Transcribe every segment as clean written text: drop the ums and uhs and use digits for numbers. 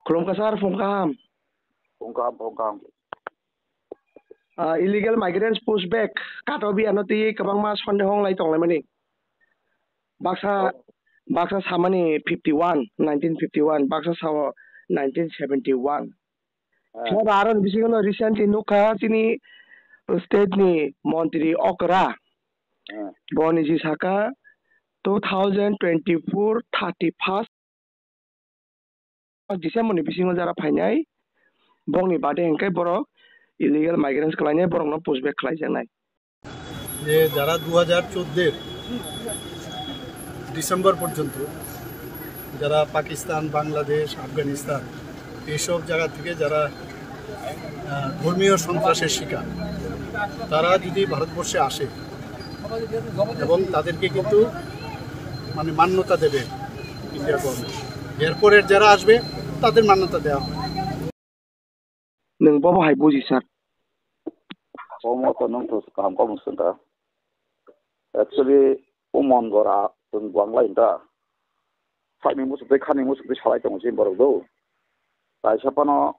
Kasar Fungkam. Pungkam. Illegal migrants pushback. Katobi anoti kabang mas Hong Lai Tong Lemani. Baksa Samani 1951. Baksa Sawa 1971. Aron bisingono recently nuka sini state ni Montri Okra. Boni Saka 2024 31st December ni bisingo jara phainai bongni bade engkai borok illegal migrants kalainai borok no pushback khlaijaknai যে যারা 2014 December পর্যন্ত যারা পাকিস্তান বাংলাদেশ আফগানিস্তান এইসব জায়গা থেকে যারা ধর্মীয় সন্ত্রাসের শিকার তারা যদি ভারতবর্ষে আসে এবং তাদেরকে কিন্তু মানে মান্যতা দেবে ইন্ডিয়া গভর্নমেন্ট এরপরের যারা আসবে তাদের মান্যতা দেওয়া হবে নों बाबा हाय बुजि सार Omo to nung to kam kom sunda. Actually umon gora tung bangla inda. Saimi musu be khani musu be salai tong jin borok do. Tai sapano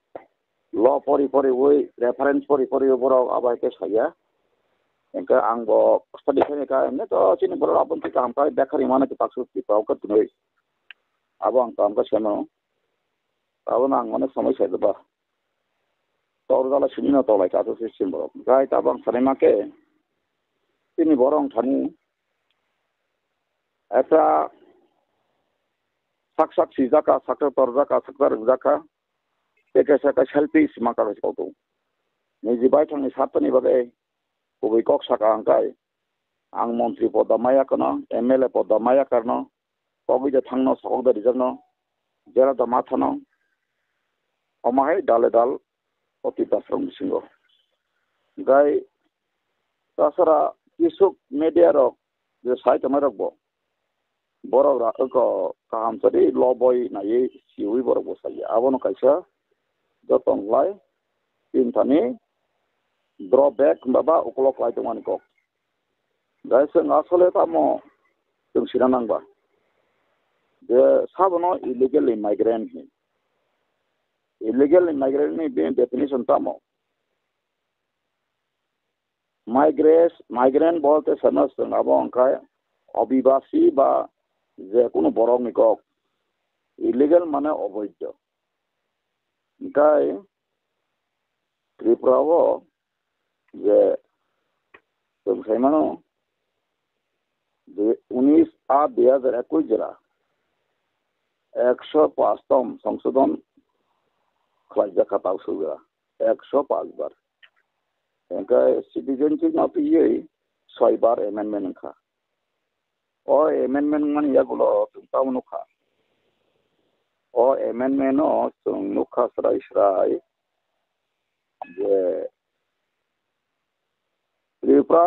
law pori woi reference pori borok abai ke saya. Engka angbo study khane ka emne to chini borok abon ti kam kai bekhari mana ki paksu ti pau ka tunoi. Abang kam ka seno. Abang ang mana samai sai ba. Tawrala sinina tawlai ta to system borok. Gai ta bang sarema ke তিনি বরং থানি একটা সাকসাক সিজাকা সাকর তরজাকা সাকর জাকা একে সাকা selfie সিমাকা রয়েছে কত নিজিবাই থানি সাতনি বাদে খুবই কক সাকা আঙ্কাই আং মন্ত্রী পদ মায়া কেন এমএলএ পদ মায়া কারণ কবিতে থাংনো সকদা রিজার্ন জেলা দা মাথানো অমাহাই ডালে ডাল অতি দাশ্রম সিংহ গাই তাছাড়া Isuk media rok je site amai rok bo borok ra ko kaham tadi loboy na ye siwi borok bo sai abono kaisa jotong lai tin thani drawback baba ukolok lai tomani ko gaisa asole tamo tung siranang ba je sabono illegal migrant ni definition tamo migrant বলতে সমস্ত অবংকায় অভিবাসী বা যে কোনো বরং নিকক illegal মানে অবৈধ তাই ত্রিপুরাও যে সেইমানো যে 19/2021 জেলা 105তম সংশোধন খাজা খাতাও সুবিধা 105 বার Engka citizenship na piye 6 bar amendment kha. O amendment man ya gulo tunta unukha. O amendment no tunukha srai je Tripura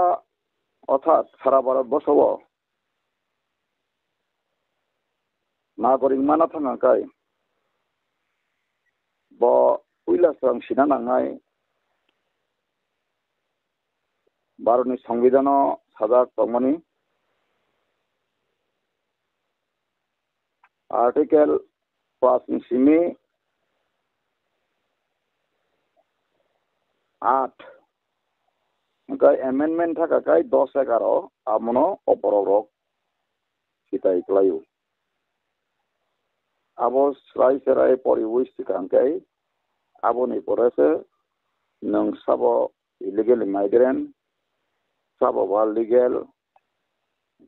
অর্থাৎ সারা ভারতবর্ষ নাগরিক মানা থাকায় ব উইলাসং সিনা নাঙাই भारतनि संविधानाव साजा तंगमानि आर्टिकल 5 सिमी 8 का एमेंडमेंट था काय 10-11 आमनो अपररक सिताय क्लायु आबो स्राय सेराय परिवेश कांकाय आबोनि परेसे नों साबो illegal migrant Sababa legal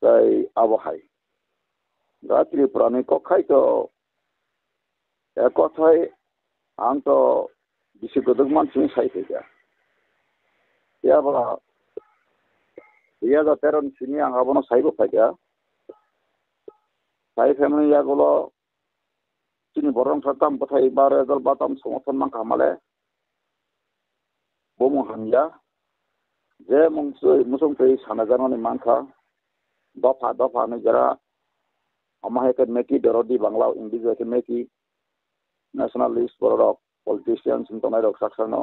gai abohai gatri prani kokhai to ekothai ang to bisigodok mansin sai thega ya ba ya da teron sini ang abono saibo thega sai family ya gulo sini borong satam pathai bare dal batam সমর্থন মান kamale bomo hanja যে মুসুম তৈ সানাজানি মানখা দফা নে যারা আমাহেকে মেকি দরদি বাংলা ইংরেজি মেকি nationalist বড় politician সিন্তনাই rock সাকসানো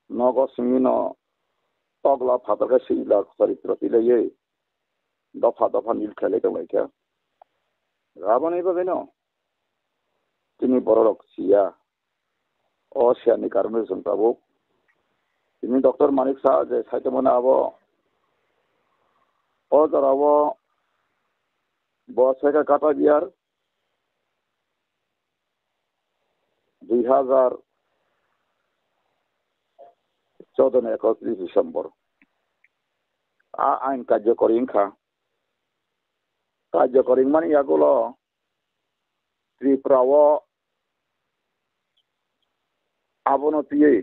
নগ সিংনো তগলা ফাদরকে সিলা চরিত্র তিলেয়ে দফা নীল খেলে তো লাইকা রাবণই বাবেনো তিনি borok siya o siya ni karone jong tabuk তিনি ডক্টর মানিক শাহ যে সাইতে মনে আবো ও ধরাবো বছরের কাটা বিয়ার 2014 31 ডিসেম্বর আইন কার্যকরী মানে ইয়াগুলো ত্রিপুরাও আবনতিয়ে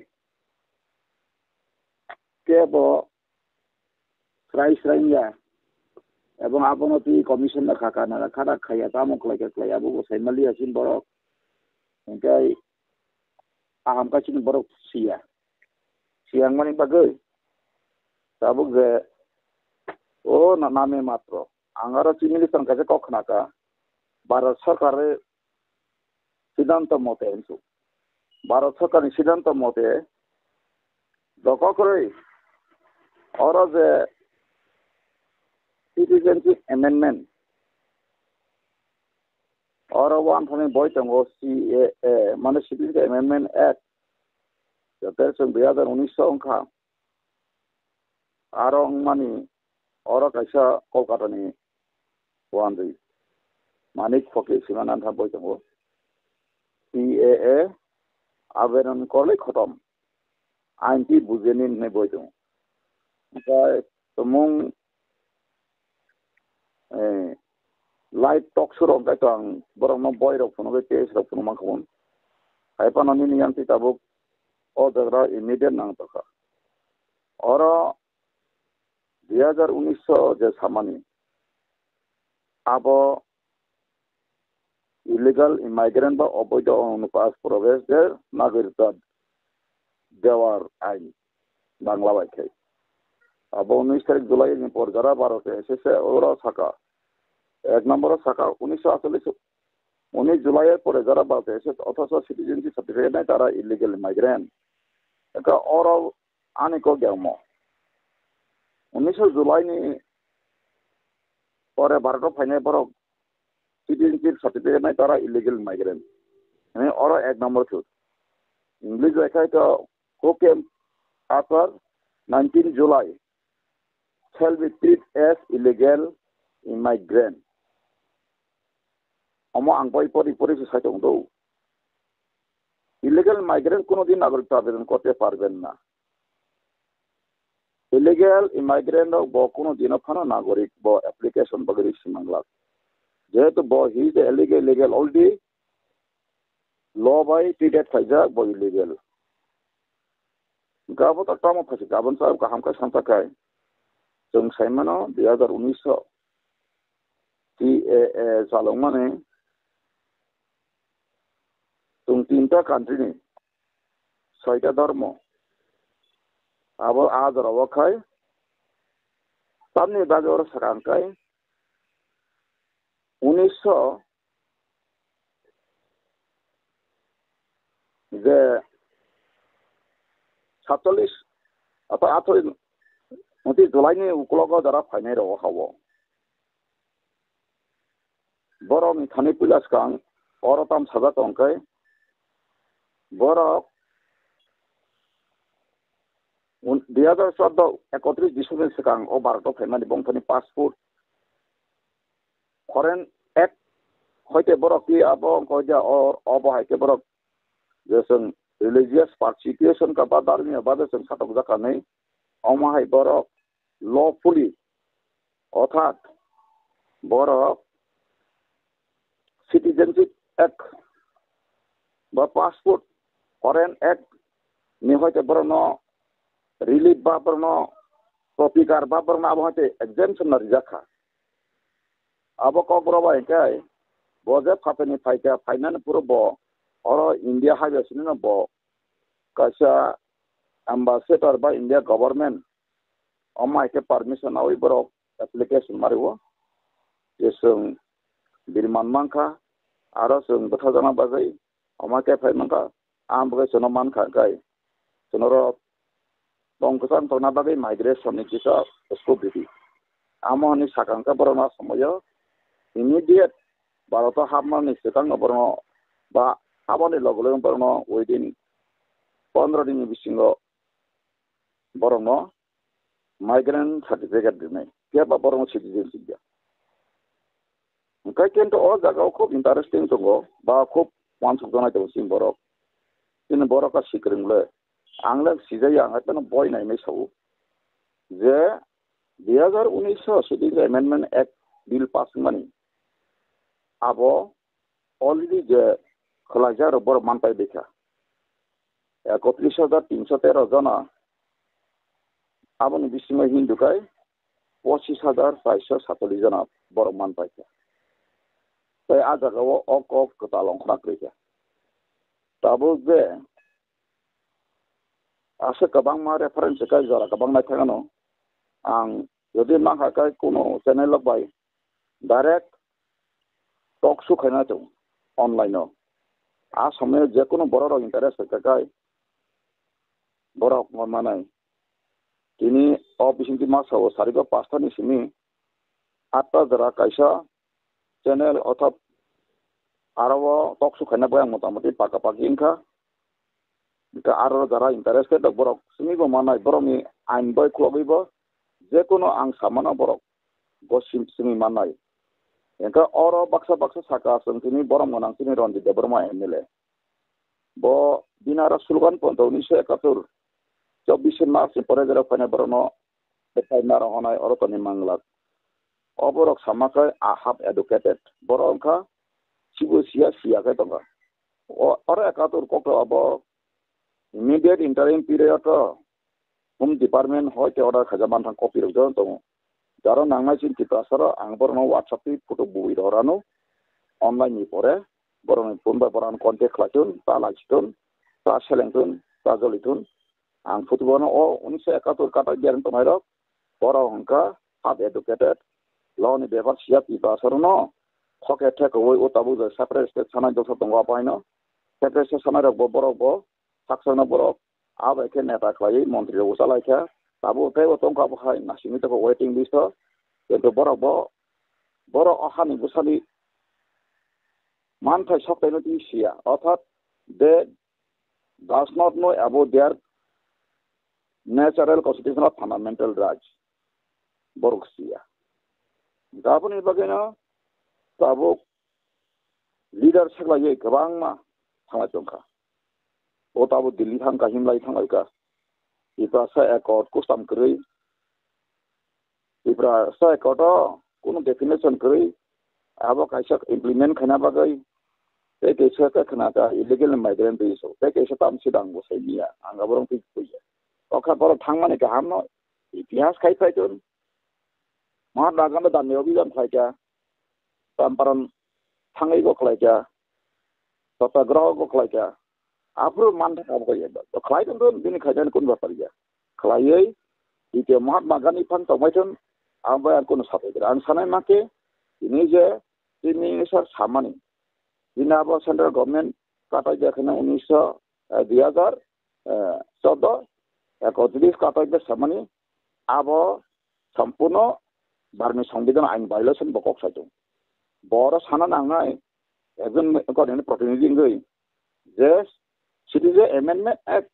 কেব স্রাইয়া এবং আবনতি কমিশন না খানা খাইয়া তামুক লাইকে আবু সাইমালি আছেন বড় ওইটাই aham kasih borok siang mani bagai sabuk je oh name matro angara cimili sang kaje kok naka Bharat Sarkare সিদ্ধান্ত মতে কিন্তু ভারত সরকারের সিদ্ধান্ত মতে লক্ষ্য করে ওরা যে সিটিজেনশিপ অ্যামেন্ডমেন্ট ওরা ওয়ান ফোনে বই দঙ্গ সিএএ মানে সিটিজেনশিপ অ্যামেন্ডমেন্ট অ্যাক্ট যাতে 2019 অংখা আর মানি ওরা কাইসা কলকাতানি ওয়ান দুই মানিক ফকির সীমানান্থা বই দঙ্গ সিএএ আবেদন করলে খতম আইনটি বুঝে নিন বই দঙ্গ ওমफ्राय তমুং লাইভ টক শুরু গাইতো আং বরং বয় রক ফোন পেজ রক ফোন মাখুন হাইপানানি নিয়ান্তি তাবুক ও জায়গা ইমিডিয়েট নাং তকা और 2019 যে সামানি আবো ইলিগাল ইমাইগ্রেন্ট বা অবৈধ অনুপ্রবেশ প্রবেশদের নাগরিকত্ব দেওয়ার আইন বাংলা ভাষায় আবো 19 তারিখ জুলাই পর যারা ভারতে এসেছে ওরা থাকা এক নম্বরে থাকা 19 জুলাইয়ের পরে যারা ভারতে এসেছে অথচ সিটিজেনশিপ সার্টিফিকেট নেই তারা ইলিগাল ইমাইগ্রেন্ট এটা ওরাও আনিকো গেম 19 জুলাইনি পরে ভারত ফাইনে বরক সিটিজেনশিপ সার্টিফিকেট নেই তারা ইলিগাল ইমাইগ্রেন্ট মানে ওরা এক নম্বর ছুট ইংলিশ লেখায় তো হু কেম after 19 July shall be treated as illegal immigrant. Amo angkoi pori society ondo. Illegal migrant কোনো দিন নাগরিকত্ব আবেদন করতে পারবেন না। Illegal immigrant ব কোনো দিন ফানা নাগরিক ব অ্যাপ্লিকেশন বগরি সিমাংলা। যেহেতু ব he is illegal already law by treated ফাইজা ব illegal. গাবো তো টামো ফাসি গাবন সাহেব কাহামকা সান্তাকায় जों साइमानो 2019 CAA सालं माने जों 3टा कान्ट्रिनि 6टा धर्म आबो आदराव खाय सामने बाजार सकांकाय 1900 যে 47 atau 28 nanti Julainya ukulaga darah final rawa hawa. Borok ni thani pulas kang orotam saja tongkai. Borok 2014 31 Desember sekang o Bharat final di bongkani passport. Koren ek hoite borok ki abo koja or abo haite borok jesen religious persecution ka badar ni abade sen satok jaka nei. Omahai borok lawfully অর্থাৎ বড় citizenship এক বা passport করেন এক নি হইতে বড় ন relief বা বড় ন প্রতিকার বা বড় না হইতে এক্সামশন না রিজাখা আবো ক বড় বাই কাই বজে ফাপেনি ফাইকা ফাইনান পুরো ব অর ইন্ডিয়া হাইবে সিনে ব কাসা ambassador by India government Oma ke permission awi borok application mariwo jesung birman mangka aro sung bathajana bazai Oma ke phai mangka am bagai sono manka gai sonoro tongkusan tona bagai migration ni kisa usko bidi amo ni sakangka borona samoyo immediate barata hamma ni sekang borona ba Abone logolong borno within 15 दिन बिसिङाव बरनो migrant certificate दिनै केबा बरनो सिटिजेनशिप गया ओंखाय किन्तु अ जागाव खूब इंटरेस्टिं दङ बा खूब मानसुक जानाय दङ सिं बरक दिन बरका सिक्रिंले आंले सिजाय आंहा बय नायनाय साव जे 2019 citizen amendment act bill pass मानि आबो अलरेडी जे खलाजार बर मानपाय देखा 31,313 जना आबोनि बिसिङाव हिन्दुखाय 25,447 जना बर मानपाय ताई आ जागाव अक कतालंखना गैया दाबो बे आसे गोबां मा रेफारेन्स काय जरा गोबां नायथागानो आं जुदि माखाय कोनो चेनेल बाय डाइरेक्ट टक शो खाना दं ऑनलाइन आ समय जे कोनो बर इंटरेस्ट काय बर माने दिनै अफिसिंति मासाव सारिबा 5 नि सिमी 8 जरा कायसा चेनेल अथवा आरो टक शो खाना बाय मोटामोटी पाका पाकी इनका आरो जरा इंटरेस्टेड बर सिमिबो मानाय बरनि आइन बाय क्लबैबो जे कोनो आं सामाना बर गसिम सिमी मानाय एंका और बक्सा बक्सा साका संतिनि बर मनांतिनि रनजित देबरमा एमएलए बो दिनारा सुलगान पंत 1971 24 मार्च परेजरा फने बरनो देखायना रहनाय अरतनि मांगला अबरक सामाखै आहाब एडुकेटेड बरंखा सिबो सिया सियाखै दंगा और एकातुर कोक अब immediate interim period home department होय के ऑर्डर खजामान थां कॉपी रजन दं जारो नांनाय चिन्ति प्रासर आं बरनो WhatsApp फोटो बुइ दरानो ऑनलाइन नि परे बरनो फोन बा बरनो कांटेक्ट खालामथुन ता लाखिथुन ता सेलेंथुन ता जलिथुन आं फुटबल 1971 काटा गेरन तमायरो बर हंका हाब एडुकेटेड लॉ नि बेबार सिया पिबा सरनो खके टेक अवे ओताबु ज सेपरेट स्टेट साना दस दंगा पाइनो सेपरेट स्टेट साना रब बरबो साक्सना बरब आब एके नेता खलाय मंत्री उसा लायखा ताबु ते ओतंका बहाय नासिनि तक वेटिंग लिस्ट तो बरबो बर अहानि बुसानि मानथाय सप्तायनो दिसिया अर्थात दे does not know about their natural constitutional fundamental rights boroksia gaboni bagena tabo leader saklaye gabangma thanga jongka o tabo dilli thang ka himlai thangaika ipra sa accord ko sam krei ipra sa accord kono definition krei abo kaisa implement khana bagai ते का खनाता illegal migrant इशो ते कैसे ताम सिदांग बसैनिया आंगा बरं फै फैया अखा बर थांमाने का हमनो इतिहास खाइ फाइतुन मा दागान दानने अभियान फाइका तामपरन थांगै गखलाइका सत्याग्रह गखलाइका आफुर मान थाका बगैया तो खलाइतुन तो दिनै खाइदान कोन बापारिया खलायै इते महात्मा गांधी फान तमाइतुन आंबा कोन साफाइदर आं सानाय माके दिनै जे दिनै सर सामानि दिनाबो सेंट्रल गवर्नमेंट काटाय देखना 2014 31 काटाय बे सामानि आबो संपूर्ण भारतनि संविधान आइन भायोलेशन बकक साइतो बर साना नांनाय एकजन करेन प्रतिनिधि गई जे सिटिजन एमेंडमेंट एक्ट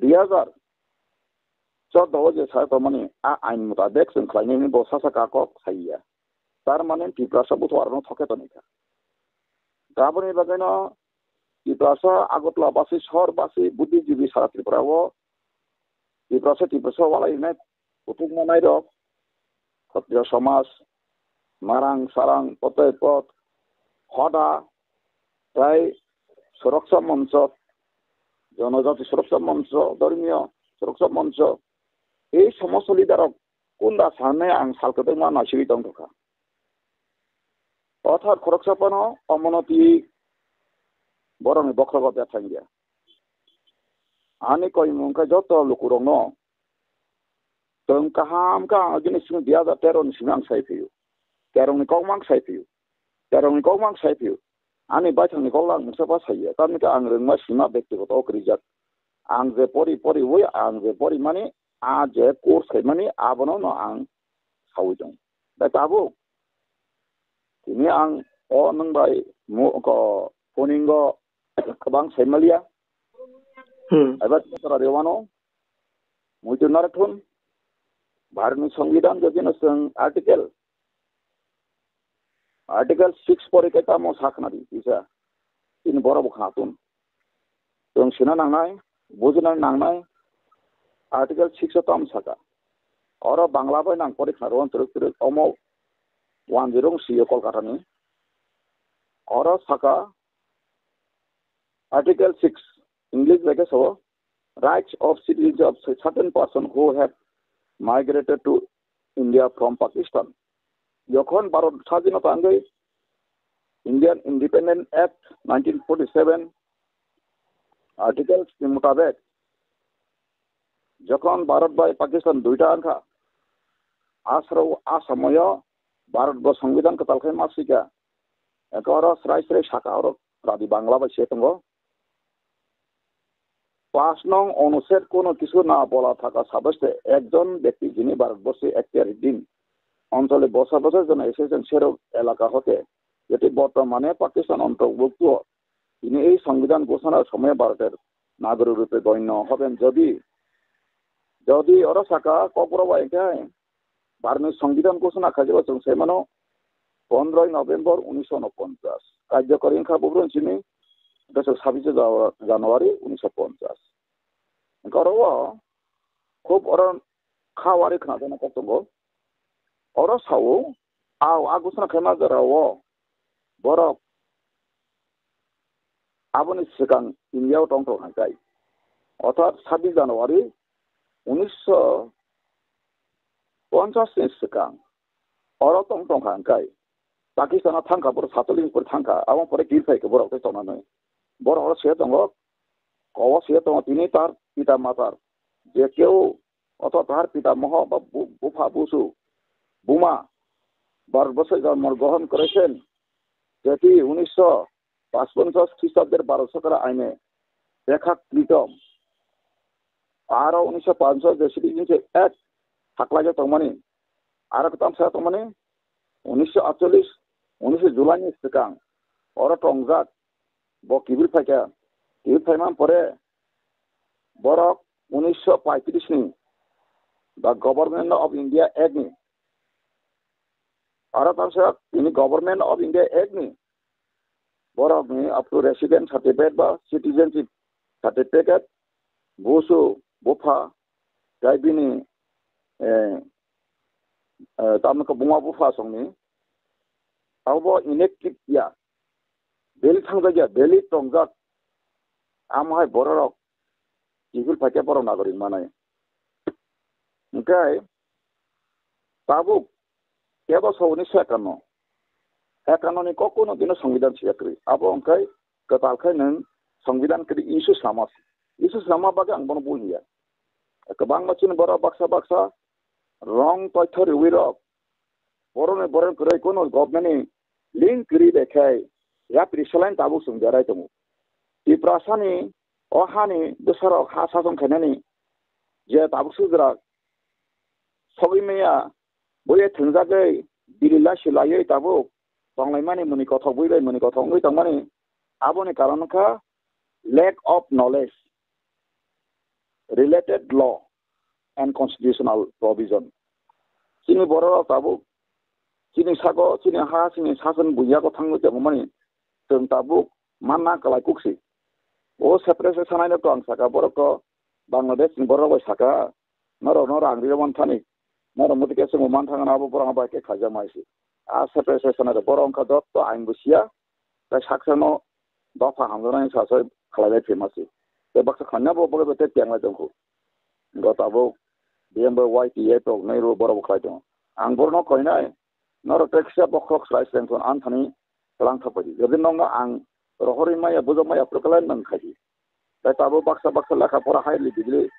2014 जे साइतो माने आ आइन मुताबिक जों खालायनायनि बसासा काकक साइया तार माने टिप्रासा बुथवारनो थकेतनिका गाबोन बागैनो टिप्रासा आगतला बासि शहर बासि बुद्धिजीवी सारा त्रिपुराओ टिप्रासा वालायनाय उथुगमानाय रक क्षत्रिय समाज मारां सारां पतय पथ हदा प्राय सुरक्षा मंच जनजाति सुरक्षा मंच धर्मीय सुरक्षा मंच এই সমস্ত লিডারক কোনটা সামনে आं सालखौ मा नासिबि दं दखा अर्थात खरकसापानो अमनति बरनि बख्रग बेथांगिया आनि कय मुंका जत लुकुरंनो जों काहाम का दिनै सिम 2013 नि सिम आं साइफियो केरंनि कौमां साइफियो आनि बायथांनि कौलां मुसाफा साइयो तारनिका आं रोंमा सिमा व्यक्तिगत अक्रिजात आं जे परि वय आं जे परि माने आ जे कोर्स खायमानि आबनो न आं सावैदों दा ताबो दिनै आं अ नंबाय फनिंग kabang semalia Hmm. ebat tara rewano muitu narathun Bharatni সংবিধান যদি নসং article 6 পরে কেতা mo saknadi bisa in borok khatun tong sina nangnai bujna nangnai article 6 tam saka oro bangla bai nang pore kharon truk omo 10 siyo kolkata ni oro saka article 6 english leke so rights of citizens of certain person who have migrated to India from Pakistan. Yokon Bharat Sadhinata Angai, Indian Independent Act 1947, Articles के मुताबिक যখন ভারত বাই পাকিস্তান দুইটা আনখা আসাময় ভারত ব সংবিধান কতালখাই মাসিকা acre স্রাই স্রাই শাখা আর রাদি বাংলা বাই সেতঙ্গ 5 নং অনুচ্ছেদ কোনো কিছু না বলা থাকা সাব্যস্তে একজন ব্যক্তি যিনি ভারতবর্ষে একটিয়ারিদিন অঞ্চলে বসবাসের জন্য এসেছেন সেরকম এলাকা হতে যেটি বর্তমানে পাকিস্তান অন্তর্ভুক্ত তিনি এই সংবিধান ঘোষণার সময় ভারতের নাগরিক রূপে গণ্য হবেন যদি ওরা শাখা কপরবা এটাই ভারতের সংবিধান ঘোষণা খাজবা जों সেমানো 15 নভেম্বর 1949 কার্যকরী খাবুরন চিনি 26 জানুয়ারি 1950 গরও খুব ওরা খাওয়ারি খানা করতঙ্গো ওরা সাও আগুসনা খাইমা জরাও বরক আবনি সিগাং ইন্ডিয়াও টংটো হাঙ্কাই অর্থাৎ 26 জানুয়ারি 1950 ni sigang oro tong hangkai Pakistan thangka bor satoling por thangka among pore kirfai ke borok te tonanai bor oro se tongo kowo se tongo tini tar pita matar je keu অথবা তার পিতামহ বা বুফা বুসু বুমা ভারতবর্ষে জন্মগ্রহণ করেছেন যেটি 1955 খ্রিস্টাব্দের 12 শতকরা আইনে রেখাকৃত আরো 1950 যে সিটিজেনশিপ অ্যাক্ট থাকলাগে তমানি আরো কতম সা তমানি 1948 19 July ni sikang oro tongjak bo kibil phaima pore borok 1935 ni the Government of India Act ni aro tamsa ini Government of India Act ni borok ni up to resident certificate ba citizenship certificate busu bufa gaibini tamna ko bunga bufa songni abo inactive ya bel thangja beli tongjak amhai borok kibil phake borok nagorik manai Okay, Babu, kaya sa 1951 ni kokono dino সংবিধান siakri. Abo angkai ketalkai nang সংবিধান kri isu sama baga ang bono buhiya. Kabang machin bora baksa wrong toithori wirok. Borone krai kono government link kri dekhai. Ya prisalain tabu sungjarai tomu. Iprasani ohani besarok hasasong khanani je tabu sudra সবই মেয়া বইয়ে থংজাগৈ দিলিলা সিলাयै তাবো বাংলাইমানি মুনি কথা বইলাই মুনি কথা ngui tangmani aboni karonka lack of knowledge related law and constitutional provision sini borok tabu sini sago sini ha sini sasan buya ko thangui tangmani जों tabu manna kalai kuksi o separate sanai to ang saka borok Bangladesh ni borok saka noro angriwan thani Nara mutike semua mantangan abu borang apa ke kaja maisi. Seperti saya sana borang kadot to aing busia. Tapi saksano dofa hamzona ini sasai kalai famasi. Tapi baksa khanya bo boleh betul tiang lagi tu. Got abu dia YTA to nairu borang kalai tu. Ang borang kau ini nara teksia bokrok slice lenton anthony kelang thapadi. Jadi nongga ang rohori maya buzo maya perkelan nang kaji. Tapi abu baksa laka pora higher degree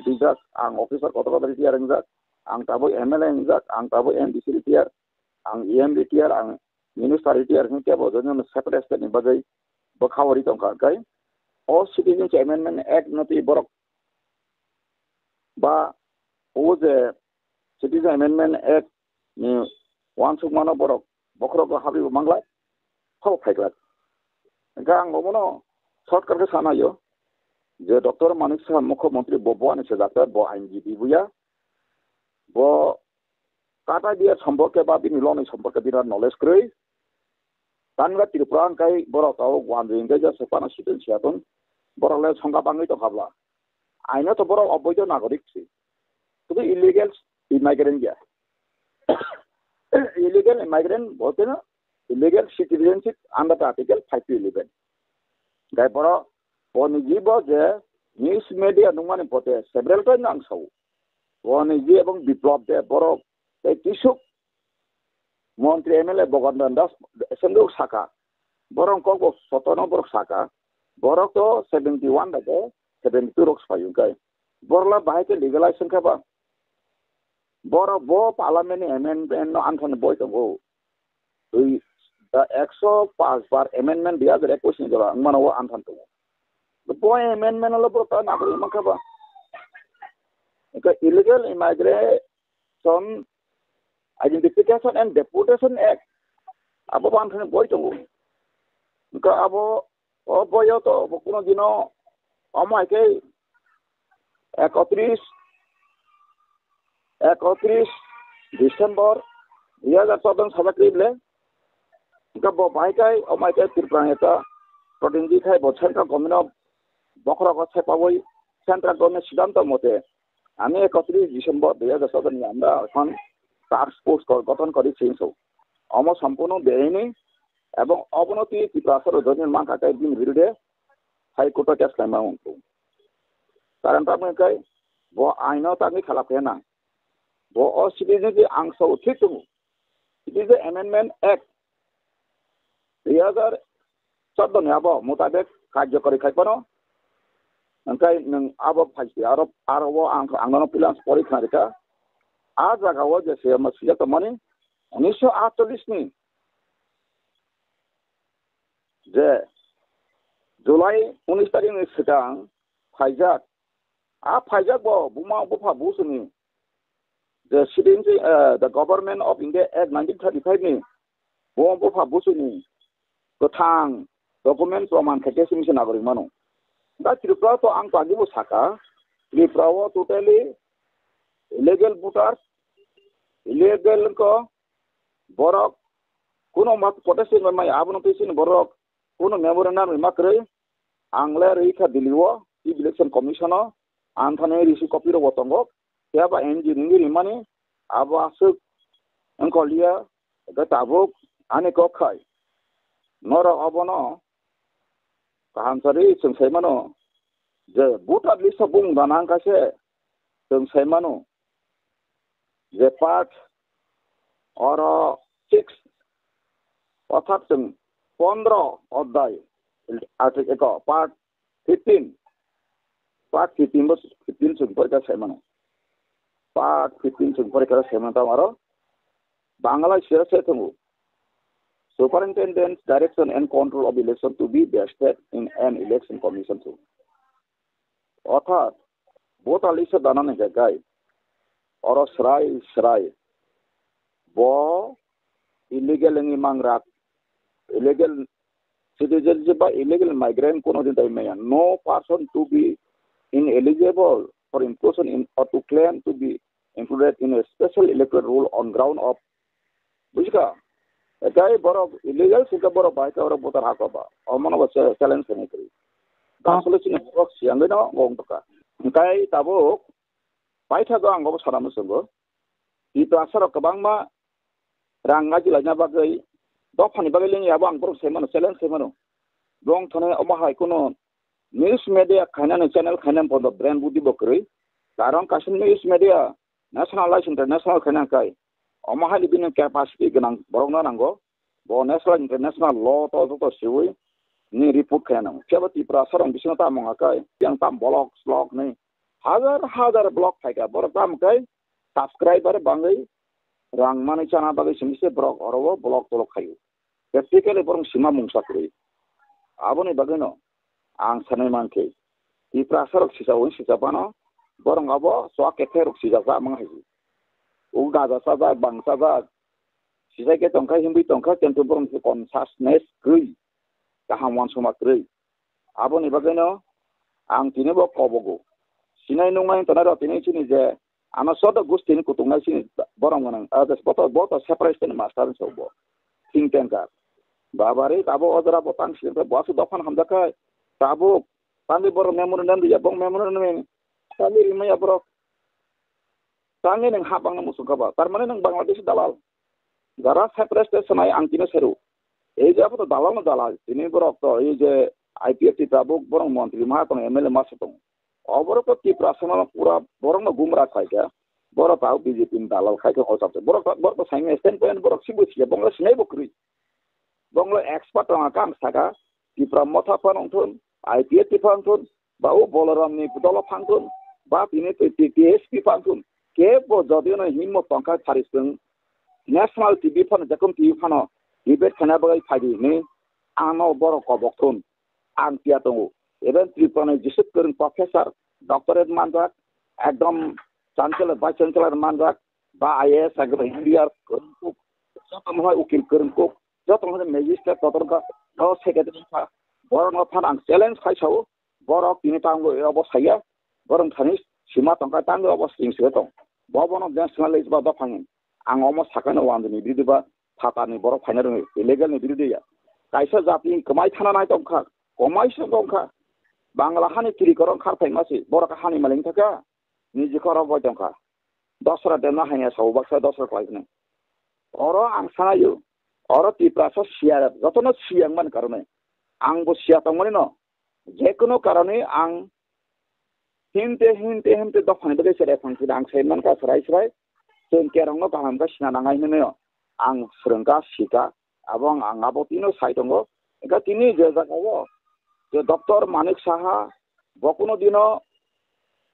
teachers ang officer kota dari tiar enggak. Ang tabo MLA enggak, ang tabo MDC tiar, ang EMD tiar, ang minister tiar ni tiap bodoh ni separate ni bagai berkhawari tongkar kai. All Citizenship Amendment Act nanti borok. Ba, o the Citizen Amendment Act ni wansuk mana borok. Bokrok habi manglai, kau faiklat. Engka ang ngomono shortcut ke sana yo. Je Dr. Manik Saha Mukhyamantri bo ani sejata bo INGB buya. Bo kata dia সম্পর্কে বা bini loni সম্পর্কে birat knowledge krei. Tanga Tripura angkai borok tau wandring ge jasa pana sitin siatun. Borok le sangka bangai to khabla. Aina to borok oboido nagorik si. Tubi illegal immigrant ya. Illegal immigrant bolte na illegal citizenship under article 511. Gai borok Wani jibo je news media nungani pote several time nang sau. Wani ji ebong biplop de borok tisuk Montri MLA Bogondan das senduk saka. Borong kok sotono borok saka. Borok to 71 dake 72 rok spayung kai. Borla bahai ke legalization ka ba. Borok bo parliament amendment no anthan boy to go. The 105 bar amendment dia gere question jala angmana wo anthan to. The boy amendment lo borok na ko imaka ba. Illegal immigration Identification and Deportation Act. Abo anthan boy to go. Abo boy to kuno dino amai ke 31 December 2014 sabak rible. Bo bai kai amai ke Tripura eta protinji khai bo central government bokra ko chepawoi central government siddhanto mote ami 31 December 2014 ni আমরা এখন task force গঠন করেছি অম সম্পূর্ণ বেআইনি এবং অবনতি ত্রিপুরা অধীনের মানকাটাই দিন বিরুদ্ধে হাইকোর্টে কেস লাইমা উঠু কারণ তাকে ব আইন তাকে খেলাফে না ব সিটিজেন আংশ ঠিক দङ citizen amendment act 2014 ni abo mutabek karyakari khaipano angkai nang abo phaisi aro angano pilans porikha reka a jagao je se masya to mani 1948 ni je July 19 tarik ni sedang Faizak bo buma bufa busuni the government of India Act 1935 ni buma bufa busuni gothang document proman khate simse nagorik mano da Tripura to ang pagibo saka Tripura totally illegal voters illegal ko borok kuno mat protection mai abno pesin borok kuno memorandum makre angle reikha diliwo election commissioner anthane risu copy ro botongo yaba engineering mani aba asuk angkolia ga tabuk ane ko khai nora abono kahansari sungsaimano je buta list bung danang kase sungsaimano je part or 6 অর্থাৎ 15 অধ্যায় article part 15 সম্পর্কে সেমানো part 15 সম্পর্কে সেমানো আমারো বাংলা শেয়ারছে তুমি Superintendent's direction and control of election to be vested in an election commission too. অর্থাৎ voter লিস্টে দানানো জায়গায় or srai bo illegal ngi mangrak illegal citizenship by illegal migrant kono din dai maya no person to be ineligible for inclusion in or to claim to be included in a special electoral roll on ground of bushka etai boro illegal sika boro bai ka ora voter hakaba omono ba challenge ni kri da solution box yang no gong toka kai tabo bai tha go ang go saramu sungo I prasara kabangma ranga jilanya bagai dofani bagai lengi abang bro semano challenge semano dong thone omahai kono news media khana channel khana pod brand budi bokri karon kasin news media nationalized international khana kai omahai libin capacity ganang borongna nango bo national international law to siwi ni report khana chabati prasara bisnata mongakai yang tam blog nei hazar blog thaika bor tam kai subscriber bangai rang mani chana bagai simise brok orowo blog tolok khayu practically borong sima mungsa kri aboni bageno ang sanai manke I prasarok sisa pano borong abo so keterok sisa sa mangai uga da sa da bangsa da sisa ke tongkai himbi tongkai tentu borong consciousness kri गाहाम वानसमाख्रै aboni bagano ang tinebo kobogo sinai nungai tanara tinai sini je ana soda gustin kutungai sini borong manang ada boto separation master sobo think tanker babare tabo odra botang sini basu dofan hamdaka tabo tandi borong memorandum dia bong memorandum tandi rimai abro tangi nang habang namu sungkaba tarmane nang Bangladesh dalal gara separation ai ang tinai seru ei je apa dalal na dalal ini borok to ei je IPFT tabuk borong mantri mahatong MLA masatong oborok ti prasana pura borong na gumra khaika borok tau BJP dalal khaika osapse borok saing standpoint borok sibusia bongla snai bokri bongla expert ang kam saka ti pramotha panongthun IPFT pangthun bau bolaram ni pudolo phangthun ba tini TSP pangthun ke bo jodio na himmo tongka tharisung national TV fan jakum TV fano debate khana bagai phadi ni ano borok kobokthun ang tiatongo even tripone jisut kurun professor doctorate manjak ekdom chancellor vice chancellor manjak ba IAS agro India kurun jotom hoy ukil kurun ko jotom hoy magistrate totorka no secretary pa borong phan ang challenge khaisau borok tini tango obo saya borong thanis sima tongka tango obo singse tong bobono nationalist ba phangin ang omo sakano wandini bidiba phatani borok phainarung illegal ni bidiya kaisa jati kamai thana nai tongkha Komai sengkongka, Bangla hani kiri korong karpai masih, borak hani maling taka, niji korong boy tongka, dosra dena hanya saubaksa dosra klaisne. Oro ang sanayu, oro tiprasa siarat, jotono siang man karone, ang bo siatong manino, jekono karone ang hinte dofane bege sere fangsi ang seiman ka serai sen kerong no kaham ka sinanangai neno, ang serengka sika, abang ang abotino saitongo, eka tini jezakawo. যে doctor Manik Saha বকুনো দিন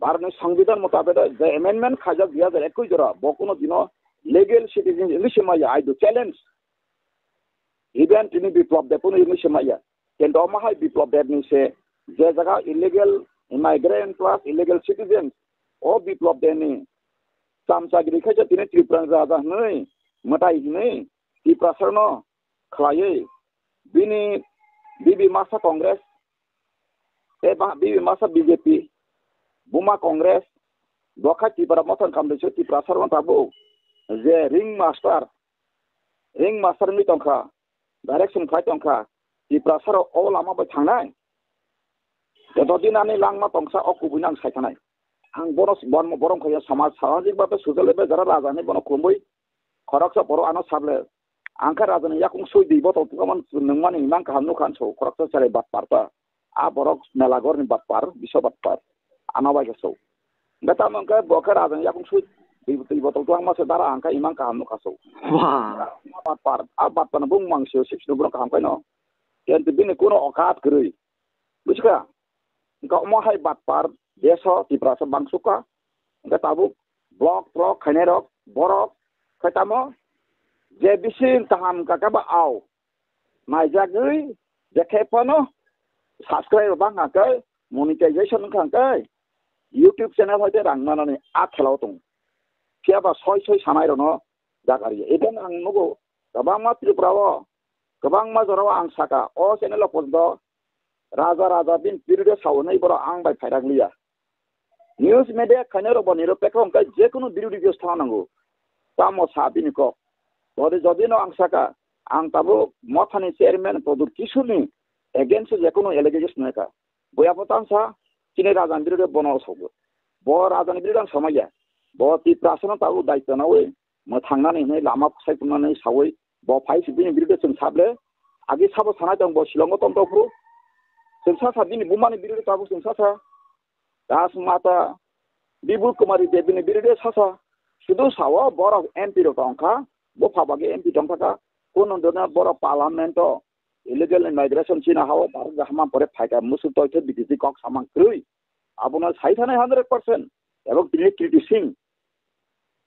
ভারতের সংবিধান মোতাবেক যে amendment খাজা 2021 জরা বকুনো দিন legal citizen ইংলিশে মাইয়া আই ডু চ্যালেঞ্জ ইভেন তিনি বিপ্লব দেপুন ইংলিশে মাইয়া কিন্তু আমাহাই বিপ্লব দেব নিছে যে জায়গা ইলিগ্যাল ইমাইগ্রেন্ট প্লাস ইলিগ্যাল সিটিজেন ও বিপ্লব দেনি চামচাগিরি খাইছে তিনি ত্রিপুরা রাজা হই মতাই হই ত্রিপুরাসরন খালাই বিনি বিবি মাসা Congress Bibi masa BJP, Buma Kongres, Doka Tipra Motan Kamdesu Tipra Sarwan Tabu, Je Ring Master ni tongka, Direction Kai tongka, Tipra Saro all ama ba thangnai. Joto dinani langma tongsa okubunang saitanai. Ang bonos borong khaya samaj samajik babe sujalebe jara rajani bono kumbui, khoraksa boro ano sable. Angka rajani yakung sui di botol tukaman nungmani nang kahamnu kanso, khoraksa sare bat parta. A borok melagor ni batpar bisa batpar anawa geso gata mangka boker adan yakung suit di botol tuang mas dara angka imang ka hamnu kaso wah batpar a batpan bung mangsio six do brok hamkai no ken tibine kuno okat grui buska ka mo hai batpar deso di prasa bangsuka gata bu blok khanerok borok khatamo je bisin taham kakaba au mai jagui je khepano subscribe bang angkai monetization angkai YouTube channel hoite rang manani a khelao tong siapa soi sanai rono jagari even ang nugo kabang ma triprawo kabang ma joro ang saka o channel pondo raja bin period sawnai boro ang bai phairak liya news media khanero boniro pekong kai je kono birudi gyostha nango tamo sabini ko bode jodino ang saka ang tabo mothani chairman podur kisuni against যে কোনো allegation নেকা বয়া পতাংসা চিনে রাজান বিরুদ্ধে বনর সব ব রাজান বিরুদ্ধে সমাইয়া ব তি প্রাসন তাও দায়িত্ব নাওই মো থাংনাनै नै লাमा फसायकुनानै सावै ब फाइस बिनि बिरुद्धे जों साबले आगे साबो सानाय दं ब शिलंग तंतफ्रु जों सा बिनि बुमानि बिरुद्धे ताबो जों सा दास माता बिबुल कुमारी देबिनि बिरुद्धे सा सुदु साव बर एमपि रो तंखा ब फाबागे एमपि तंखा कोन दना बर parliament illegal immigration china hawa bharat jahama pore phaika musu toithe btc kok samang krui abona saithane 100% ebong tini criticism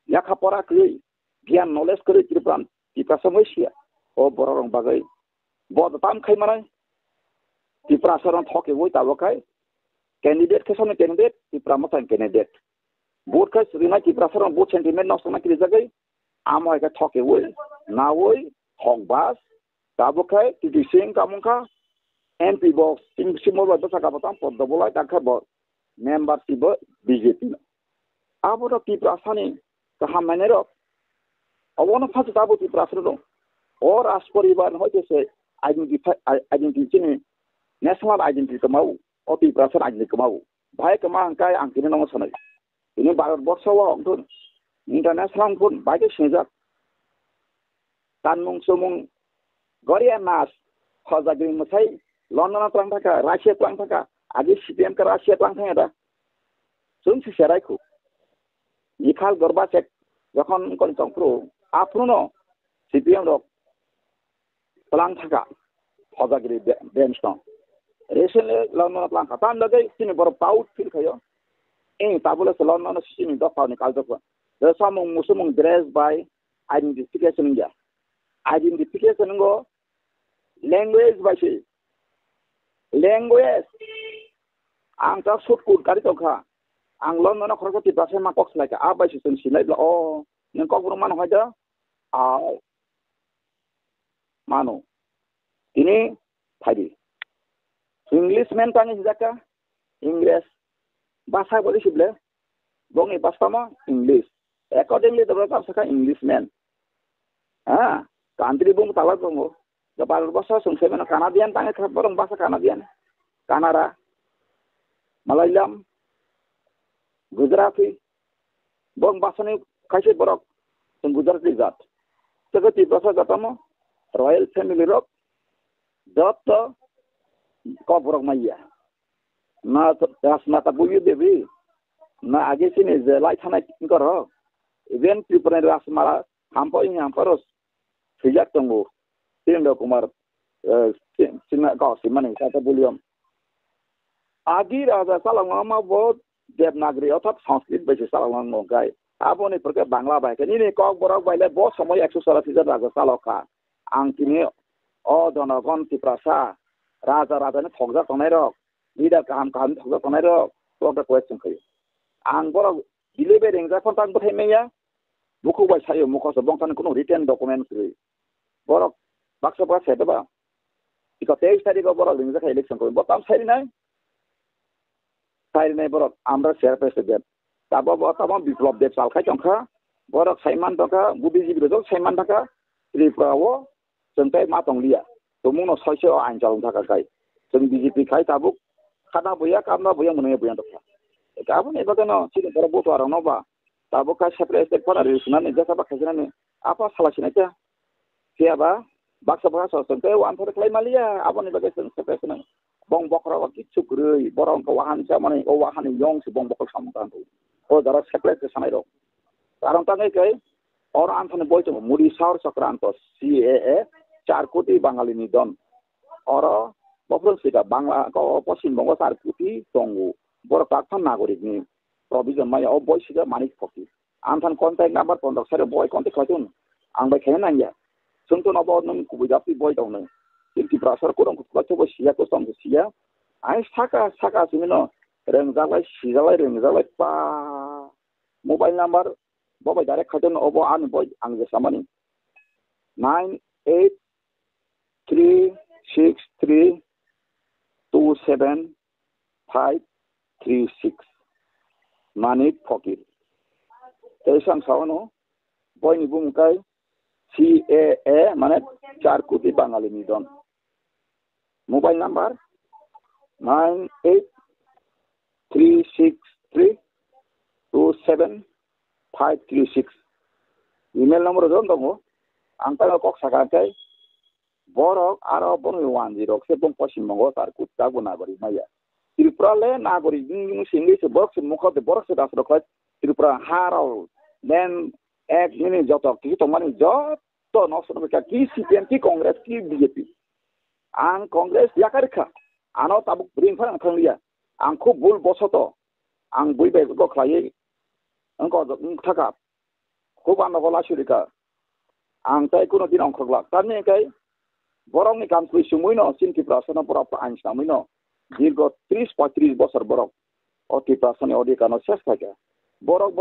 yakha pora krui gyan knowledge krui tripran tipa samosia o borong bagai bod tam khai manai tipra saron thoke woi tabokai candidate khasone candidate tipra motan candidate vote kai srina tipra saron vote sentiment no sama kri jagai amoi ka thoke woi na woi thok bas tabokai titising kamungka MP box simol ba saka batang pod bolai takha bo membership BJP abo ro Tripura sani kahamane ro obono phase tabo Tripura ro or as poribar hoite se identity ni national identity kamau o Tripura san identity kamau bhai kama angkai angkini nong sanai ini Bharat Borsha wa ongtun international pun baike sejak tanmung sumung Goria mas khazagri masai London tlang thaka Russia tlang thaka agi CPM ka Russia tlang thanga da sun si serai khu Mikhail Gorbachev যখন কোন চংপ্রো আপনো CPM rok tlang thaka khazagri bench no recently London tlang ka tan lagai sini bor paut fil khayo tabula London sini do pa ni kaldo ko the samung musumung dress by identification ya identification go language bashi language ang ta sukut kari to kha ang London na khorko ti basa ma koks like a bashi sun silai o ning kok man hoida a mano ini phadi English man tani jaka English basa boli sible bongi pastama English accordingly the brother saka English man country bung tawat bongo the Bharat Borsha sungse mena Canadian tangi borong bahasa Canadian Canada Malayalam Gujarati bong bahasa ni kaise borok sung Gujarati jat segati bahasa jatamo royal family rok jat ko borok maya na rasmata buyu devi na age sini je lai thana koro event prepare rasmala hamporos sejak tunggu Sindro Kumar Sina kau simane kata bulium agi raja salangama bod Devnagari otak Sanskrit basis salang mogai apa ni perke Bangla baik ini kau borok baile bo samoi 130 raja saloka angkini o donagon Tiprasa raja ni thogja tonai rok leader kaham thogja tonai rok to the question kai ang borok deliver engja kontang bothai meya buku bai sayo muko so bongtan kuno written document kri borok baksa ba seta ba iko 23 tarik borok lingja kai election ko botam sairi nai borok amra share president tabo botam biplop deb sal khai chongkha borok saiman taka gubi jibi rojok saiman taka Tripura jengkai matong lia tumuno 600 anjalung taka kai jeng BJP khai tabuk khana buya kamna buya munai buya taka kabun ebagano sini borok boto arang no ba tabuk ka separate pana risuna ne jasa ba khajana ne apa salah sini aja siapa baksa baksa sengke wan thore klai malia abon ibagai separate ne bong bokra wa kichu grei borong ko wahan jamane o wahan yong si bong bokol samtan tu o dara separate sanai ro karang tangai kai or anthone boito muri saur sakranto CAA 4 কোটি বাঙালি নিধন or bokol sika bangla ko posim bongo 4 কোটি tongu bor pakhan nagorik ni provision maya o boy sika manik phoki anthon contact number pondok sare boy contact khajun ang bai khen nang ya sungto no bo nung kubidapi boy dong Inti prasar kurang kuat sia ko sam sia ai saka simino rengjalai pa mobile number bobai direct khajon obo an boy ang je samani 9836327536 Manik Phokir Tesang sawano boy ni bumkai CAA মানে 4 কোটি বাঙালি নিধন mobile number 9836327536 email নম্বর জন দङ angka kok sakakai borok aro bon 10 sebong Pasimbango 4 কোটি tago nagori maya Tripura le nagori ning singi se borok se mukho de borok se dasro khat Tripura harau then ek mini jotok ki to mani jot to noson ka ki CPM ki Congress ki BJP ang Congress yakarkha ano tabuk bring phang khanglia ang khub bul bosoto ang buibai ko khlai ang ko thaka khub an gola shurika ang tai kuno din ang khogla tani kai borong ni kam kui sumuino sin ki prasana pura paans namuino dirgo 30-35 bosor borok oti prasane odi kano ses thaka borok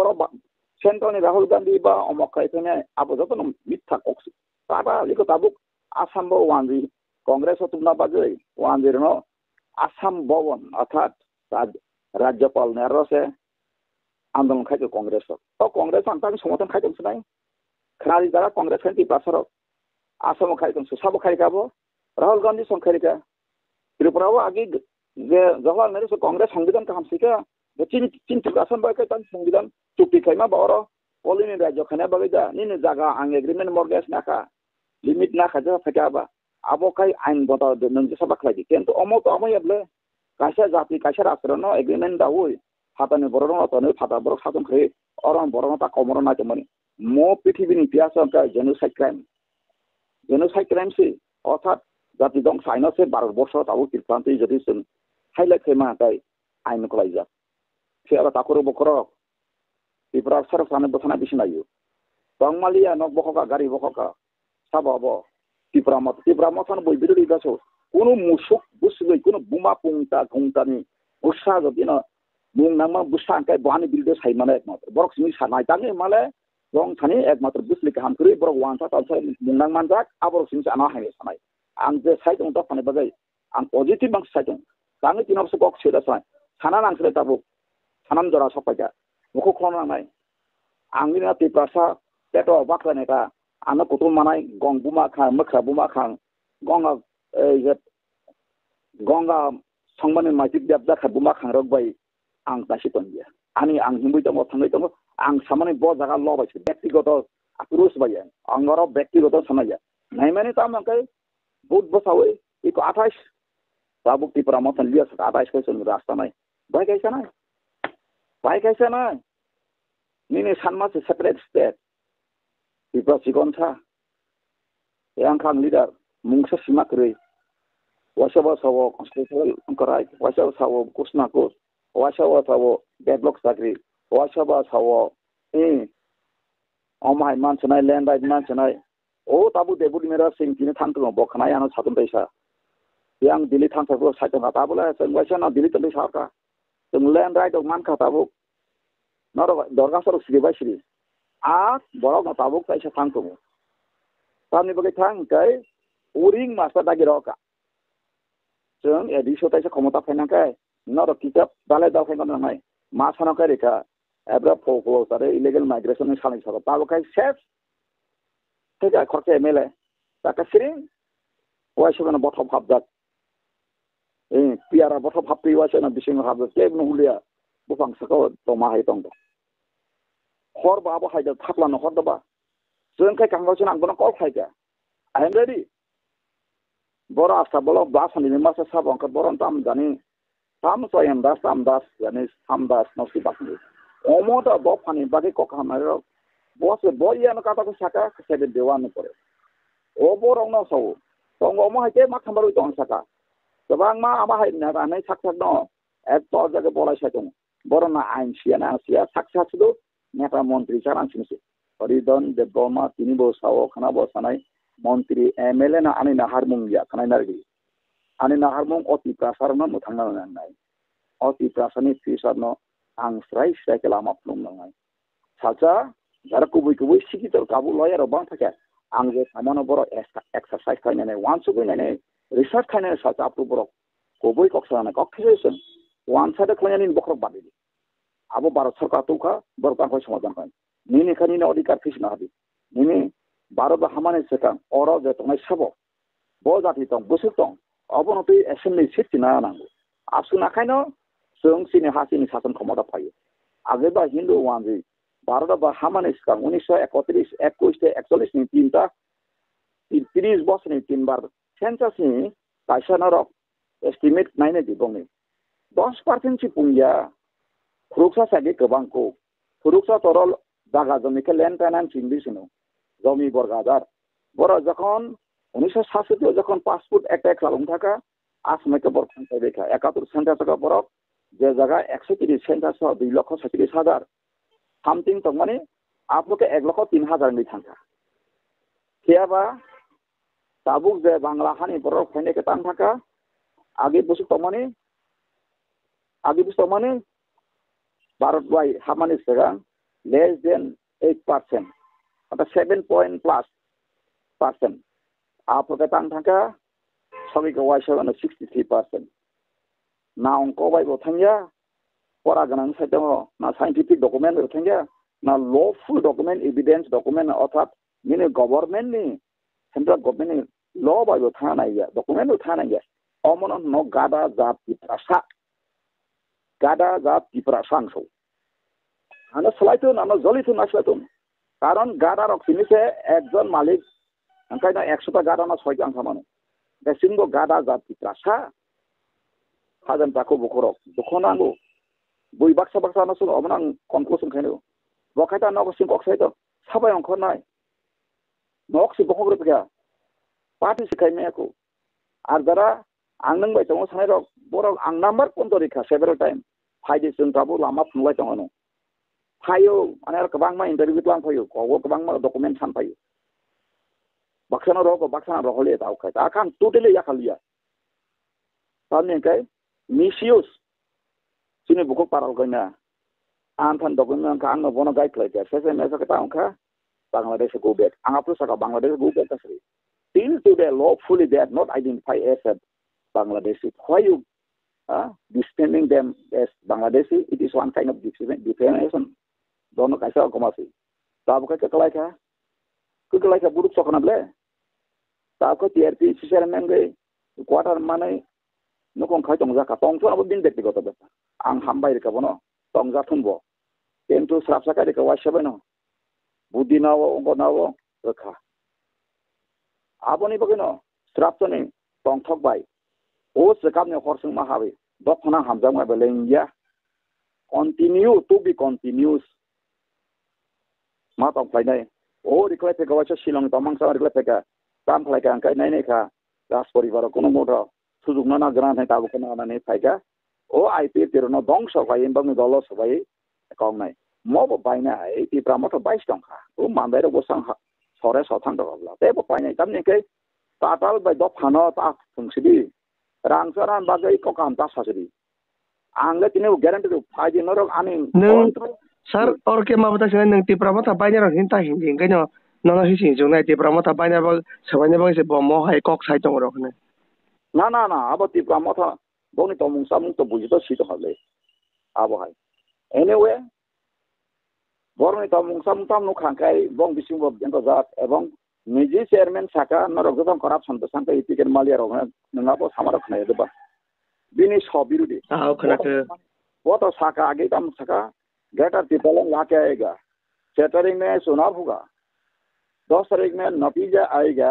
Central ni Rahul Gandhi ba omokai thene abo joto no mitha koksu taba liko tabuk Assam bo wanji Congress তুমনা বাজে 10 আসাম ভবন অর্থাৎ রাজ্যপাল নেরসে আন্দোলন খাইতো কংগ্রেস তো কংগ্রেস আন্তানি সমর্থন খাইতো নাই খালি যারা কংগ্রেস খাইতি পাসার আসাম খাইতো সাবো খাইকাবো রাহুল গান্ধী সংখারিকা ত্রিপুরাও আগে যে জওয়াহরলাল নেহরু কংগ্রেস সংবিধান কাম শিকা চিন আসাম বাকে তান সংবিধান চুক্তি খাইমা বড় পলিনি রাজ্য খানে বাগিদা নিনে জায়গা আং এগ্রিমেন্ট মর্গেজ নাকা লিমিট না খাজা ফাকাবা আবকাই আইন বতা নং সাবা খাইদি কিন্তু অমত আময়াবলে কাইসা জাতি কাইসা রাষ্ট্রনো এগ্রিমেন্ট দাউই হাতানি বড় নতনে ফাতা বড় সাতন খাই অরন বড় নতা কমর না তেমনি মো পৃথিবীর ইতিহাস কা জেনোসাইড ক্রাইম সি অর্থাৎ জাতি দং সাইনসে ভারতবর্ষ তাও তিরপান্তি যদি হাইলাইট খেমা তাই আইন কলাইজা সে আবার তাকর বকর ত্রিপুরা সরকার সামনে বসানা বিছনাইও বাংমালিয়া নক বখকা গাড়ি বখকা সাবাব ত্রিপুরা মতন বই বিরোধী গাছ কোনো মুসুক বুসলই কোনো বুমা পুংটা ঘুংটানি বুসা যদি না মুং নামা বুসা আঙ্কাই বানি বিরোধী সাই মানে একমাত্র বরক সিমি সানাই তাঙ্গে মালে রং সানি একমাত্র বুসলি কাহাম করি বরক ওয়ানসা তালসা মুংনাং মানজাক আবরক সিমি আনা হাই সানাই आं जे साइदों दा फाने बागै आं पजिटिव बांस साइदों तांगे तिनावसो गक सेदा साइ साना नांसले ताबु सानाम जरा सपाइगा मुखो खनानाय आंनि ना तिप्रासा पेटो बाखलानेका आना कुतुम मानाय गं बुमा खां मखा बुमा खां गंगा जे गंगा संबानि माइति देबदा खा बुमा खां रगबाय आं दासि तनगिया आनि आं हिमबै दङ थांगै दङ आं सामाने ब जागा लबायसो व्यक्तिगत आक्रोश बाय आं नर व्यक्तिगत सानाया नायमाने तामकै बहुत बसावे एक 28 बाबू त्रिपुरा मथन लिया 28 कैसे रास्ता नहीं भाई कैसा ना नीने सानमा से सेपरेट स्टेट त्रिपुरा सिगन था yang खान लीडर मुंगसा सीमा करे वाशवा सावो कॉन्स्टिट्यूशनल कराय वाशवा सावो कुसना को वाशवा सावो डेडलॉक सागरी वाशवा सावो अमाय मानसनाय लैंड राइट मानसनाय ओ ताबु देबुल मेरा सिंकिने थांतो बखनाय आनो सातन पैसा yang दिल्ली थांतो साइतन ताबुला जों वाइसना दिल्ली तले साका जों लैंड राइट मान खाताबु नर दरगा सर सिरिबाय सिरि आ बरक ताबु पैसा थांतो तानि बगे थां कै उरिं मास्टा दागि रका जों एडिसो ताइसा क्षमता फाइनाकाय नर किताब दाले दाफाय गनाय मा सानाकाय रेखा एब्रा फोकलो तारे इलीगल माइग्रेशन सानै साबा ताबु काय सेफ तेजा खरचे एमएलए ताका सिरिं वाइसना बथब हाबदाक पियारा बथब हाबपि वाइसना बिसिं हाबदाक केब नहुलिया बुफां सको तमा हाय दं हर बाबो हायदा थापलानो हरदबा जों काय कांगावसिन आंबोना कल खायगा आई एम रेडी बरा आस्था बलो बासनि मासा साबंक बरन ताम जानि ताम सयम दास जानि साम दास नसि बासनि ओमोदा बफानि बागे कखामारो बस बयानो काटाको साका सेबे देवानो परे ओ बरंनो साव तंगो हायते मा खामबारो दं साका गोबां मा आमा हायना रानाय साकसाक दं एक तो जागे बलाय सायदों बरना आइन सियाना सिया साकसासदो नेता मन्त्रि सारांसिनसो हरिदन देबबर्मा तिनि बसाव खाना बसानाय मन्त्रि एमएलए ना आनि नाहारमुंगिया खानाय नारगि आनि नाहारमुं अति प्रासारनो मुथांना नाय अति प्रासारनि फिसारनो आं स्राय स्राय लामा फुंनाय साजा যারা কুবুই শিক্ষিত কাবু লয়ার বাং থাকে आं जे सामानो बर एक्सारसाइज खायनानै वान्स गयनानै रिसार्च खायनानै साचा आपु बर कुबुई कक्साना कक्सेसन वान साइड खायनानै बखर बादि आबो भारत सरकार तुखा बरका को समाधान खाय निनि खानि अधिकार फिसना हादि निनि भारत हामाने सेका अर जे तनाय सबो ब जाति दं बोसो दं अबनति एसेम्बली सिट ना नांगौ आसुना खायनो जों सिनि हासिनि शासन क्षमता फायो आगेबा हिन्दू वानजि भारत बा हामाने सिगां 1931 21 41 नि तीनटा 30 बोसोरनि तीनबार सेन्सासनि कायसानारक एस्टिमेट नायनो दिबंनि 10% सि पुंगिया खुरुक्सा सागे गोबांखौ खुरुक्सा तरल जागा जमिके ल्যান্ড ফাইন্যান্স इंडिसनो जमी बरगादार बर जखन 1967 जखन पासपोर्ट एक्ट खालाम थाका आसमेके बरखान देखा 71 सेन्टास का बरक जे जगह 130 सेन्टास 2,37,000 सामथिंग तो माने आप लोग के 1,03,000 नहीं था क्या बा ताबुक जे बांग्ला हानि बरक फैने के तान थाका आगे बुसु तो माने भारत वाई हामानि सेगा लेस देन 8% अर्थात 7 point plus % आप लोग के तान थाका सबै को वाइसा 63%. ना अंको बाय बोथांया परा गनां साइदो ना साइंटिफिक डॉक्यूमेंट बोथांया ना लॉफुल डॉक्यूमेंट एविडेंस डॉक्यूमेंट अर्थात मिने गवर्नमेंट नि सेंट्रल गवर्नमेंट नि लॉ बाय बोथानाया डॉक्यूमेंट बोथानाया अमन न गादा जाति प्रासा गादा जाति प्रासांसो आना सलाइतो ना जलितो ना सलाइतो कारण गादा रखिनि से एकजन मालिक अंकायना 100 टा गादा ना 6 आंखा मानो दासिमबो गादा जाति प्रासा हाजन ताको बखरक दखनांगो बुइ बाक्सा बाक्सा ना सुन अमन कनक्लूजन खायनो बखायता नगसिम कक्सायतो साबाय अंखरनाय नक्सि बखग्रो फैया पार्टी सिखायनायखौ आरदारा आं नों बाय दङ सानाय रक बरक आं नाम्बार 15 रिखा सेभेरल टाइम फाइदे जों दाबो लामा फुंलाय दङ फायो माने गोबां मा इन्टारभिउ लां फायो गव गोबां मा डकुमेन्ट सान फायो बाक्साना रक बाक्साना रहले दावखाय दा खान टोटली याखालिया साननिखाय मिसयूज सिने बुकक पाराल गयना आंथान डकुमेन्ट का आंनो बनो गाइड लाइक एसएस एमएस का अंका Bangladesh go back. Angapu saka Bangladesh go back kasri. Till today, lawfully they are not identified as Bangladeshi. Why you discriminating them as Bangladeshi? It is one kind of discrimination. Dono kaisa komasi. Tabu ka kelai ka? Ku kelai ka buruk sokana ble. Tabu ka TRP chairman gay. Quarter manai nukong kai tongja ka tongso abu bin dekti goto beta. Ang hambai ka bono tongja thunbo. Tentu srapsa ka ka wasya beno. बुद्धि नावो उनको नावो रखा आपनी बगैनो स्ट्राप्तनी तंगथक bye ओ सेकामने खरसुं माहाबे दफना हामजां मा बेलेंगिया continue to be continuous मा तंफलायनाय ओ रिक्लाय फेगावासो शिलं तमांसा रिक्लाय फेगा काम फलायका अंकाय नायनायखा राज परिवार कोनो मोर सुजुगना ना ग्रान है ताबो कोनो नानै फायगा ओ आईपी तिरनो दंस बाय बंग दलस बाय काउनाय मबो बायना है तिप्रा मथ 22 टंका ओ मानबायरो बसां सरे सथां दगला तेबो बायनाय तामनिकै ताताल बाय दफानो ता फुंसिदि रांसारान बागै ककाम ता सासरि आंले तिने ग्यारेंटी फाइदि नरक आनि सर और के माबता से नों तिप्रा मथ बायना हिंता हिंदिं कैनो नंगा हिसि जोंनाय तिप्रा मथ बायना बा सबायने बा से बमो हाय कक साइ दङ रखने ना अब तिप्रा मथ बनि त मुंसा मुं त बुझि त सित हले अब हाय एनीवे बरनि त मुंसा मुंताम नु खांखाय बं बिसिंबो बेंको जात एवं निजी चेयरमैन साका नरक गोबां करापसन त सांका इटिकेन मालिया रग नंगाबो सामार खनाय दबा बिनि सब बिरुदि खनाके वो तो साका आगे तम साका गेटर तिपलन लाके आएगा सेटरिंग में चुनाव होगा 10 तारीख में नतीजा आएगा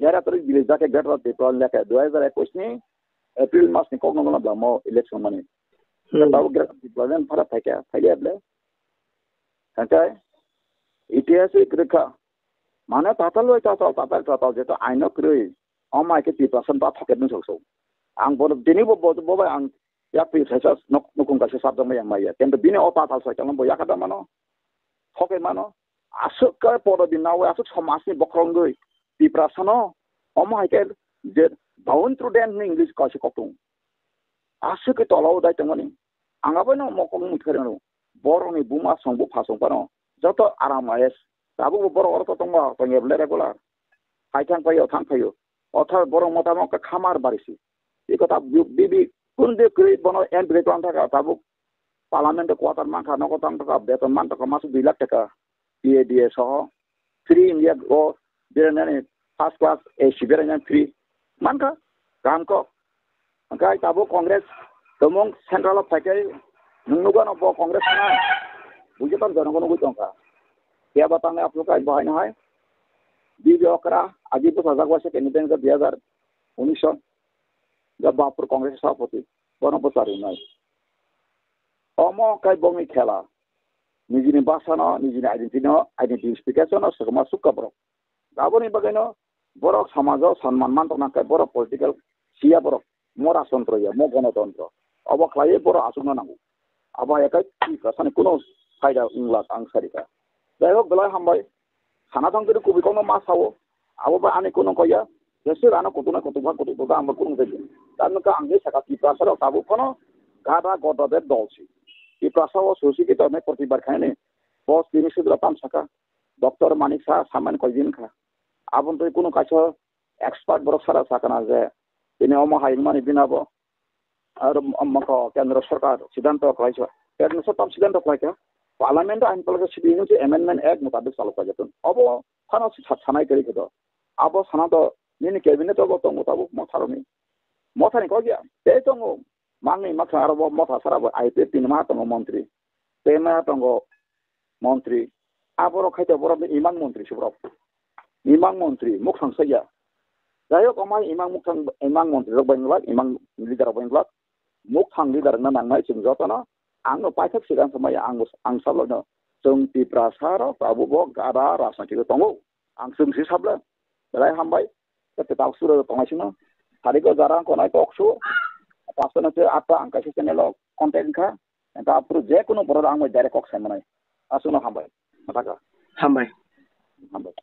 11 तारीख दिल्ली जाके गेटर तिपलन लेके 2021 में अप्रैल मास में कौन ब्लामो इलेक्शन मनी तब गेटर तिपलन फरा थाके थाइले Okay, ऐतिहासिक रेखा माने ताताल जेतो आइनो क्रुइ अमाय के 3% बा थकेन सकसौ आं बोल दिनिबो बोबाय आं या प्रिसाइस नकुं गासे साबजों yang माया केन बिनि अ ताताल साइतन बया कादा मानो थके मानो आसुक पद दिनाव आसुक समाजनि बख्रंगै 3% अमाय के जे बाउन थ्रु देन इंग्लिश कासे कतुं आसुक तलाव दायतमनि आंगाबो न मकं मुथेरनो बरनि बुमा संबो फासंपानो जतो आरामायस दाबो बर अर्थ तंबा तंगेबले रेगुलार फाइथां फायो थां फायो अथार बर मतामो का खामार बारिसि ए कथा बिबि कुनदे क्रि बनो एन ब्रेकन थाका दाबो पार्लियामेंट क्वार्टर मा खानो कतां थाका बेतन मान थाका मासु 2 लाख टाका पीएडीए सह फ्री इंडिया गो बेरनाने फर्स्ट क्लास ए सिबेरना फ्री मानका कामको अंकाय दाबो कांग्रेस तमंग सेंट्रल अफ फाइकै नंगुगा न कांग्रेस ना बुझेतन जनगण गुतंका क्या बताने आप लोग का बहाय ना है बीज अकरा आगे तो सजा वर्ष के निधन का 2019 जब बापुर कांग्रेस सभापति बनपसारी ना अमो काय बंगी खेला निजिनि बासाना निजिनि आइडेंटिफिकेशन सगमा सुक्का बरक गाबोनि बगैनो बरक समाजाव सन्मान मान तना काय बरक पॉलिटिकल सिया बरक मो राजतंत्र या मो गणतंत्र अब खलाय बरक आसुना नांगौ अब एकाय कासानि कुनो फायदा उंला आं सारिका जायहक बेलाय हामबाय खाना थांगिरि कुबिखौनो मा सावो अब आनि कुनो कया जेसे राना कुतुना कुतुबा आं कुनो दे दानका आंगे साका पिपासर काबु कोनो गादा गदबे दलसि पिपासाव सोसिके तमे प्रतिबार खाने बस दिनिसुद्रा पाम साका डॉक्टर मानिक सा सामान कयदिन खा आबन तो कुनो काछ एक्सपर्ट बरक सारा साकाना जे ini haing mani binabo আর মক কেন্দ্র সরকার সিদ্ধান্ত করেছে কেন্দ্র সরকার সিদ্ধান্ত করেছে পার্লামেন্ট আইন পলকে সিডিং যে অ্যামেন্ডমেন্ট এক মোতাবেক চালু করা যেত অব খানা সানাই করি খেত আব সানা তো নিনি ক্যাবিনেট অব তো মোতাবেক মথারনি মথানি কয় গিয়া এই তো মাংনি মাথা আর মথা সারা আইতে 3 মাহ তো মন্ত্রী 3 মাহ তো মন্ত্রী আবর খাইতে বড় ইমাম মন্ত্রী সুব্রত ইমাম মন্ত্রী মুখ সংসয়া যাই হোক আমার ইমাম মন্ত্রী রবাইনলাক ইমাম লিডার রবাইনলাক মুখ থাং লিডাर ना नांनाय जों जतन आंनो पाइथाक सिगां समाय आं साबलनो जों तिप्रासार बाबुबो गादा राजनीतिक दङ आं जोंसि साबला राय हामबाय ते तावसुर दङासिनो थारिखो जारां कोनाय टकसु पासनसे आटा आं कासे चेनेल कन्टेन्ट खा ता पुरो जे कोनो बरो आं डाइरेक्ट कक्स मानाय आसुनो हामबाय माथाका हामबाय हामबाय